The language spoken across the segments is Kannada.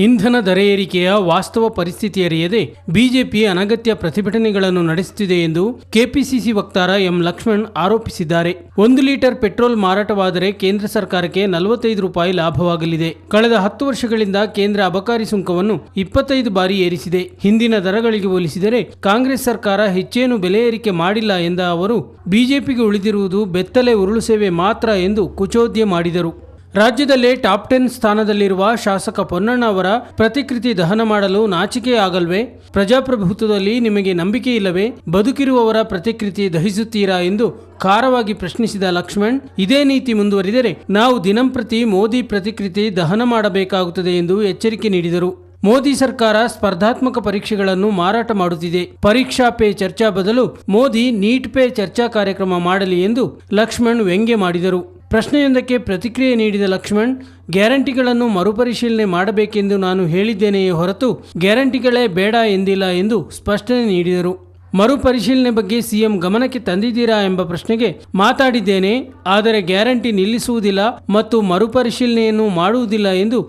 ಇಂಧನ ದರ ಏರಿಕೆಯ ವಾಸ್ತವ ಪರಿಸ್ಥಿತಿ ಅರಿಯದೆ ಬಿಜೆಪಿ ಅನಗತ್ಯ ಪ್ರತಿಭಟನೆಗಳನ್ನು ನಡೆಸುತ್ತಿದೆ ಎಂದು ಕೆಪಿಸಿಸಿ ವಕ್ತಾರ ಎಂ ಲಕ್ಷ್ಮಣ್ ಆರೋಪಿಸಿದ್ದಾರೆ. 1 ಲೀಟರ್ ಪೆಟ್ರೋಲ್ ಮಾರಾಟವಾದರೆ ಕೇಂದ್ರ ಸರ್ಕಾರಕ್ಕೆ 45 ರೂಪಾಯಿ ಲಾಭವಾಗಲಿದೆ. ಕಳೆದ 10 ವರ್ಷಗಳಿಂದ ಕೇಂದ್ರ ಅಬಕಾರಿ ಸುಂಕವನ್ನು 25 ಬಾರಿ ಏರಿಸಿದೆ. ಹಿಂದಿನ ದರಗಳಿಗೆ ಹೋಲಿಸಿದರೆ ಕಾಂಗ್ರೆಸ್ ಸರ್ಕಾರ ಹೆಚ್ಚೇನು ಬೆಲೆ ಏರಿಕೆ ಮಾಡಿಲ್ಲ ಎಂದ ಅವರು ಬಿಜೆಪಿಗೆ ಉಳಿದಿರುವುದು ಬೆತ್ತಲೆ ಉರುಳು ಸೇವೆ ಮಾತ್ರ ಎಂದು ಕುಚೋದ್ಯ ಮಾಡಿದರು. ರಾಜ್ಯದಲ್ಲೇ ಟಾಪ್ 10 ಸ್ಥಾನದಲ್ಲಿರುವ ಶಾಸಕ ಪೊನ್ನಣ್ಣ ಅವರ ಪ್ರತಿಕೃತಿ ದಹನ ಮಾಡಲು ನಾಚಿಕೆ ಆಗಲ್ವೇ? ಪ್ರಜಾಪ್ರಭುತ್ವದಲ್ಲಿ ನಿಮಗೆ ನಂಬಿಕೆ ಇಲ್ಲವೇ? ಬದುಕಿರುವವರ ಪ್ರತಿಕೃತಿ ದಹಿಸುತ್ತೀರಾ ಎಂದು ಖಾರವಾಗಿ ಪ್ರಶ್ನಿಸಿದ ಲಕ್ಷ್ಮಣ್, ಇದೇ ನೀತಿ ಮುಂದುವರಿದರೆ ನಾವು ದಿನಂಪ್ರತಿ ಮೋದಿ ಪ್ರತಿಕೃತಿ ದಹನ ಮಾಡಬೇಕಾಗುತ್ತದೆ ಎಂದು ಎಚ್ಚರಿಕೆ ನೀಡಿದರು. ಮೋದಿ ಸರ್ಕಾರ ಸ್ಪರ್ಧಾತ್ಮಕ ಪರೀಕ್ಷೆಗಳನ್ನು ಮಾರಾಟ ಮಾಡುತ್ತಿದೆ. ಪರೀಕ್ಷಾ ಪೇ ಚರ್ಚಾ ಬದಲು ಮೋದಿ ನೀಟ್ ಪೇ ಚರ್ಚಾ ಕಾರ್ಯಕ್ರಮ ಮಾಡಲಿ ಎಂದು ಲಕ್ಷ್ಮಣ್ ವ್ಯಂಗ್ಯ ಮಾಡಿದರು. ಪ್ರಶ್ನೆಯೊಂದಕ್ಕೆ ಪ್ರತಿಕ್ರಿಯೆ ನೀಡಿದ ಲಕ್ಷ್ಮಣ್, ಗ್ಯಾರಂಟಿಗಳನ್ನು ಮರುಪರಿಶೀಲನೆ ಮಾಡಬೇಕೆಂದು ನಾನು ಹೇಳಿದ್ದೇನೆಯೇ ಹೊರತು ಗ್ಯಾರಂಟಿಗಳೇ ಬೇಡ ಎಂದಿಲ್ಲ ಎಂದು ಸ್ಪಷ್ಟನೆ ನೀಡಿದರು. ಮರುಪರಿಶೀಲನೆ ಬಗ್ಗೆ ಸಿಎಂ ಗಮನಕ್ಕೆ ತಂದಿದ್ದೀರಾ ಎಂಬ ಪ್ರಶ್ನೆಗೆ ಮಾತಾಡಿದ್ದೇನೆ, ಆದರೆ ಗ್ಯಾರಂಟಿ ನಿಲ್ಲಿಸುವುದಿಲ್ಲ ಮತ್ತು ಮರುಪರಿಶೀಲನೆಯನ್ನು ಮಾಡುವುದಿಲ್ಲ ಎಂದು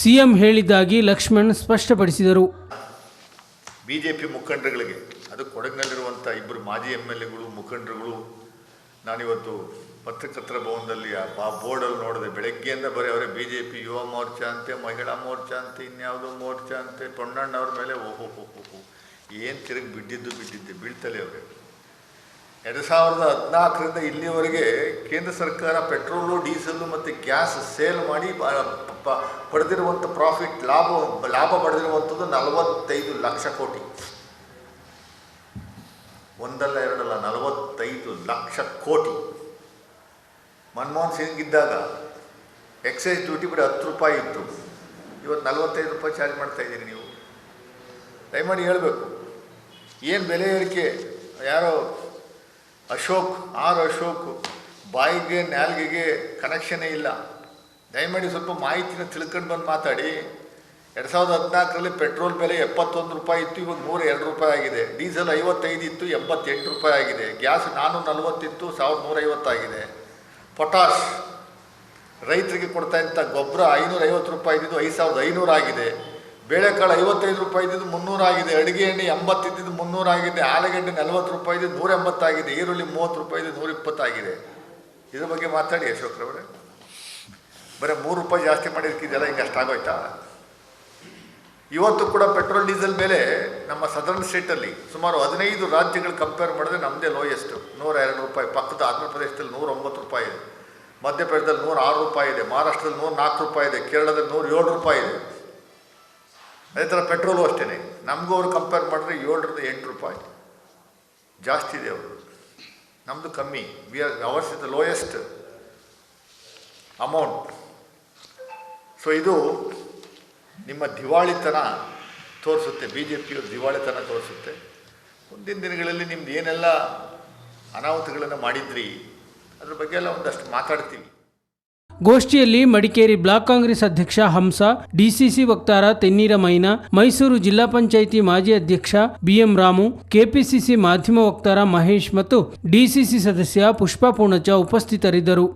ಸಿಎಂ ಹೇಳಿದ್ದಾಗಿ ಲಕ್ಷ್ಮಣ್ ಸ್ಪಷ್ಟಪಡಿಸಿದರು. ಬಿಜೆಪಿ ಮುಖಂಡರುಗಳಿಗೆ, ಅದು ಕೊಡಗಿನಲ್ಲಿರುವಂಥ ಇಬ್ಬರು ಮಾಜಿ MLAಗಳು ಮುಖಂಡರುಗಳು, ನಾನಿವತ್ತು ಪತ್ರಕರ್ತರ ಭವನದಲ್ಲಿ ಆ ಬೋರ್ಡಲ್ಲಿ ನೋಡಿದೆ. ಬೆಳಗ್ಗೆಯಿಂದ ಬರೀ ಅವರೇ BJP ಯುವ ಮೋರ್ಚಾ ಅಂತೆ, ಮಹಿಳಾ ಮೋರ್ಚಾ ಅಂತೆ, ಇನ್ಯಾವುದೋ ಮೋರ್ಚಾ ಅಂತೆ, ಪೊನ್ನಣ್ಣವ್ರ ಮೇಲೆ ಓಹೋ ಏನು ತಿರುಗಿ ಬಿದ್ದಿದ್ದೆ ಬೀಳ್ತಲೇ ಅವರೇ. 2014ರಿಂದ ಇಲ್ಲಿವರೆಗೆ ಕೇಂದ್ರ ಸರ್ಕಾರ ಪೆಟ್ರೋಲು, ಡೀಸೆಲ್ಲು ಮತ್ತು ಗ್ಯಾಸ್ ಸೇಲ್ ಮಾಡಿ ಪಡೆದಿರುವಂಥ ಪ್ರಾಫಿಟ್ ಲಾಭ ಪಡೆದಿರುವಂಥದ್ದು 45 ಲಕ್ಷ ಕೋಟಿ. ಒಂದಲ್ಲ ಎರಡಲ್ಲ, 45 ಲಕ್ಷ ಕೋಟಿ. ಮನಮೋಹನ್ ಸಿಂಗ್ ಇದ್ದಾಗ ಎಕ್ಸೈಸ್ ಡ್ಯೂಟಿ ಬರೀ 10 ರೂಪಾಯಿ ಇತ್ತು, ಇವತ್ತು 45 ರೂಪಾಯಿ ಚಾರ್ಜ್ ಮಾಡ್ತಾಯಿದ್ದೀರಿ ನೀವು. ದಯಮಾಡಿ ಹೇಳಬೇಕು, ಏನು ಬೆಲೆ ಏರಿಕೆ. ಯಾರೋ ಅಶೋಕ್ ಬಾಯಿಗೆ ನಾಲ್ಗೆಗೆ ಕನೆಕ್ಷನ್ನೇ ಇಲ್ಲ. ದಯಮಾಡಿ ಸ್ವಲ್ಪ ಮಾಹಿತಿನ ತಿಳ್ಕೊಂಡು ಬಂದು ಮಾತಾಡಿ. 2014ರಲ್ಲಿ ಪೆಟ್ರೋಲ್ ಬೆಲೆ 71 ರೂಪಾಯಿ ಇತ್ತು, ಇವಾಗ 102 ರೂಪಾಯಿ ಆಗಿದೆ. ಡೀಸೆಲ್ 55 ಇತ್ತು, 88 ರೂಪಾಯಿ ಆಗಿದೆ. ಗ್ಯಾಸ್ 440 ಇತ್ತು, 1150 ಆಗಿದೆ. ಪೊಟಾಷ್ ರೈತರಿಗೆ ಕೊಡ್ತಾ ಇದ್ದ ಗೊಬ್ಬರ 550 ರೂಪಾಯಿ ಇದ್ದಿದ್ದು 5500 ಆಗಿದೆ. ಬೇಳೆಕಾಳು 55 ರೂಪಾಯಿ ಇದ್ದಿದ್ದು 300 ಆಗಿದೆ. ಅಡುಗೆ ಎಣ್ಣೆ 80 ಇದ್ದಿದ್ದು 300 ಆಗಿದೆ. ಆಲೂಗಡ್ಡೆ 40 ರೂಪಾಯಿ ಇದ್ದಿದ್ದು 180 ಆಗಿದೆ. ಈರುಳ್ಳಿ 30 ರೂಪಾಯಿ ಇದ್ದು 120 ಆಗಿದೆ. ಇದ್ರ ಬಗ್ಗೆ ಮಾತಾಡಿ ಅಶೋಕ್ರವರೇ. ಬರೀ 3 ರೂಪಾಯಿ ಜಾಸ್ತಿ ಮಾಡಿರ್ಕಿದ್ದೆಲ್ಲ ಈಗ ಅಷ್ಟಾಗೋಯ್ತಾ? ಇವತ್ತು ಕೂಡ ಪೆಟ್ರೋಲ್ ಡೀಸೆಲ್ ಬೆಲೆ ನಮ್ಮ ಸದರ್ನ್ ಸ್ಟೇಟಲ್ಲಿ ಸುಮಾರು 15 ರಾಜ್ಯಗಳು ಕಂಪೇರ್ ಮಾಡಿದ್ರೆ ನಮ್ಮದೇ ಲೋಯೆಸ್ಟ್, 102 ರೂಪಾಯಿ. ಪಕ್ಕದ ಆಂಧ್ರ ಪ್ರದೇಶದಲ್ಲಿ 109 ರೂಪಾಯಿ ಇದೆ, ಮಧ್ಯಪ್ರದೇಶದಲ್ಲಿ 106 ರೂಪಾಯಿ ಇದೆ, ಮಹಾರಾಷ್ಟ್ರದಲ್ಲಿ 104 ರೂಪಾಯಿ ಇದೆ, ಕೇರಳದಲ್ಲಿ 107 ರೂಪಾಯಿ ಇದೆ. ಅದೇ ಥರ ಪೆಟ್ರೋಲು ಅಷ್ಟೇ. ನಮಗೂ ಅವರು ಕಂಪೇರ್ ಮಾಡಿದ್ರೆ 7ರಿಂದ 8 ರೂಪಾಯಿ ಜಾಸ್ತಿ ಇದೆ ಅವರು, ನಮ್ಮದು ಕಮ್ಮಿ. Hours is the lowest amount. So ಇದು ನಿಮ್ಮ ದಿವಾಳಿತನ ತೋರಿಸುತ್ತೆ, BJPಯವ್ರ ದಿವಾಳಿತನ ತೋರಿಸುತ್ತೆ. ಮುಂದಿನ ದಿನಗಳಲ್ಲಿ ನಿಮ್ದು ಏನೆಲ್ಲ ಅನಾಹುತಗಳನ್ನು ಮಾಡಿದ್ರಿ ಅದ್ರ ಬಗ್ಗೆ ಎಲ್ಲ ಒಂದಷ್ಟು ಮಾತಾಡ್ತೀವಿ. ಗೋಷ್ಠಿಯಲ್ಲಿ ಮಡಿಕೇರಿ ಬ್ಲಾಕ್ ಕಾಂಗ್ರೆಸ್ ಅಧ್ಯಕ್ಷ ಹಂಸ, ಡಿಸಿಸಿ ವಕ್ತಾರ ತೆನ್ನೀರ ಮೈನಾ, ಮೈಸೂರು ಜಿಲ್ಲಾ ಪಂಚಾಯಿತಿ ಮಾಜಿ ಅಧ್ಯಕ್ಷ BM ರಾಮು, ಕೆಪಿಸಿಸಿ ಮಾಧ್ಯಮ ವಕ್ತಾರ ಮಹೇಶ್ ಮತ್ತು ಡಿಸಿಸಿ ಸದಸ್ಯ ಪುಷ್ಪಾ ಪೂಣಚ್ಚ ಉಪಸ್ಥಿತರಿದ್ದರು.